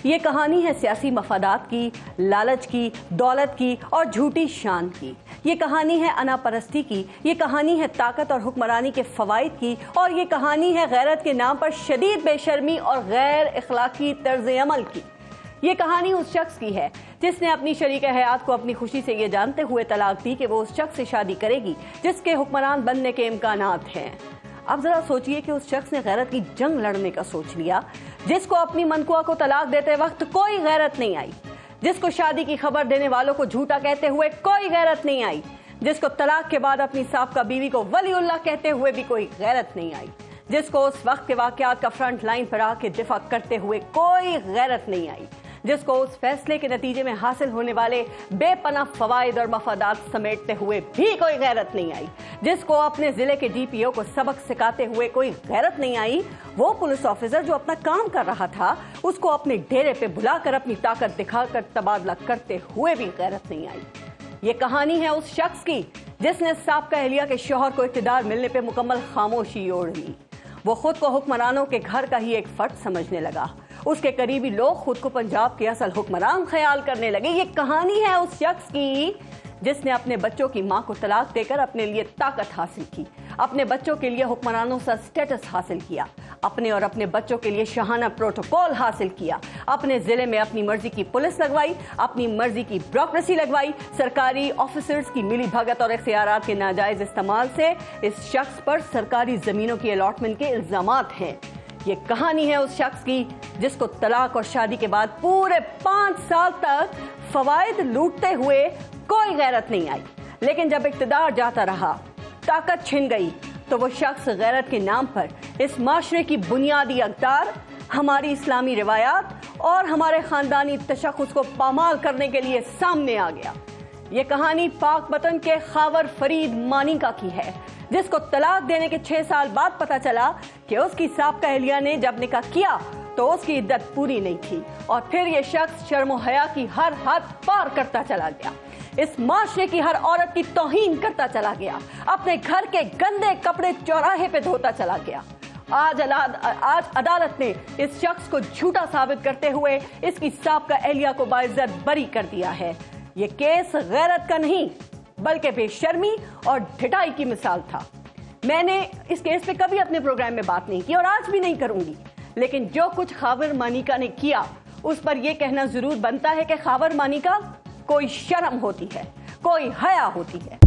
یہ کہانی ہے سیاسی مفادات کی، لالچ کی، دولت کی اور جھوٹی شان کی۔ یہ کہانی ہے انا پرستی کی، یہ کہانی ہے طاقت اور حکمرانی کے فوائد کی، اور یہ کہانی ہے غیرت کے نام پر شدید بے شرمی اور غیر اخلاقی طرز عمل کی۔ یہ کہانی اس شخص کی ہے جس نے اپنی شریک حیات کو اپنی خوشی سے یہ جانتے ہوئے طلاق دی کہ وہ اس شخص سے شادی کرے گی جس کے حکمران بننے کے امکانات ہیں۔ اب ذرا سوچئے کہ اس شخص نے غیرت کی جنگ لڑنے کا سوچ لیا، جس کو اپنی منکوہ کو طلاق دیتے وقت کوئی غیرت نہیں آئی، جس کو شادی کی خبر دینے والوں کو جھوٹا کہتے ہوئے کوئی غیرت نہیں آئی، جس کو طلاق کے بعد اپنی سابقہ بیوی کو ولی اللہ کہتے ہوئے بھی کوئی غیرت نہیں آئی، جس کو اس وقت کے واقعات کا فرنٹ لائن پر آ کے دفاع کرتے ہوئے کوئی غیرت نہیں آئی، جس کو اس فیصلے کے نتیجے میں حاصل ہونے والے بے پناہ فوائد اور مفادات سمیٹتے ہوئے بھی کوئی غیرت نہیں آئی، جس کو اپنے ضلع کے ڈی پی او کو سبق سکھاتے ہوئے کوئی غیرت نہیں آئی، وہ پولیس آفیسر جو اپنا کام کر رہا تھا اس کو اپنے ڈیرے پہ بلا کر اپنی طاقت دکھا کر تبادلہ کرتے ہوئے بھی غیرت نہیں آئی۔ یہ کہانی ہے اس شخص کی جس نے سابقہ اہلیہ کے شوہر کو اقتدار ملنے پہ مکمل خاموشی اوڑھ لی۔ وہ خود کو حکمرانوں کے گھر کا ہی ایک فرد سمجھنے لگا، اس کے قریبی لوگ خود کو پنجاب کے اصل حکمران خیال کرنے لگے۔ یہ کہانی ہے اس شخص کی جس نے اپنے بچوں کی ماں کو طلاق دے کر اپنے لیے طاقت حاصل کی، اپنے بچوں کے لیے حکمرانوں سے سٹیٹس حاصل کیا، اپنے اور اپنے بچوں کے لیے شاہانہ پروٹوکول حاصل کیا، اپنے ضلع میں اپنی مرضی کی پولیس لگوائی، اپنی مرضی کی بیوروکریسی لگوائی۔ سرکاری آفیسرز کی ملی بھگت اور اختیارات کے ناجائز استعمال سے اس شخص پر سرکاری زمینوں کی الاٹمنٹ کے الزامات ہیں۔ یہ کہانی ہے اس شخص کی جس کو طلاق اور شادی کے بعد پورے 5 سال تک فوائد لوٹتے ہوئے کوئی غیرت نہیں آئی، لیکن جب اقتدار جاتا رہا، طاقت چھن گئی، تو وہ شخص غیرت کے نام پر اس معاشرے کی بنیادی اقدار، ہماری اسلامی روایات اور ہمارے خاندانی تشخص کو پامال کرنے کے لیے سامنے آ گیا۔ یہ کہانی پاک وطن کے خاور فرید مانیکا کی ہے جس کو طلاق دینے کے 6 سال بعد پتا چلا کہ اس کی سابقہ اہلیہ نے جب نکاح کیا تو اس کی عدت پوری نہیں تھی، اور پھر یہ شخص شرم و حیا کی ہر حد پار کرتا چلا گیا، اس معاشرے کی ہر عورت کی توہین کرتا چلا گیا، اپنے گھر کے گندے کپڑے چوراہے پہ دھوتا چلا گیا۔ آج عدالت نے اس شخص کو جھوٹا ثابت کرتے ہوئے اس کی سابقہ اہلیہ کو باعزت بری کر دیا ہے۔ یہ کیس غیرت کا نہیں بلکہ بے شرمی اور ڈھٹائی کی مثال تھا۔ میں نے اس کیس پہ کبھی اپنے پروگرام میں بات نہیں کی اور آج بھی نہیں کروں گی، لیکن جو کچھ خاور مانیکا نے کیا اس پر یہ کہنا ضرور بنتا ہے کہ خاور مانیکا کوئی شرم ہوتی ہے، کوئی حیا ہوتی ہے۔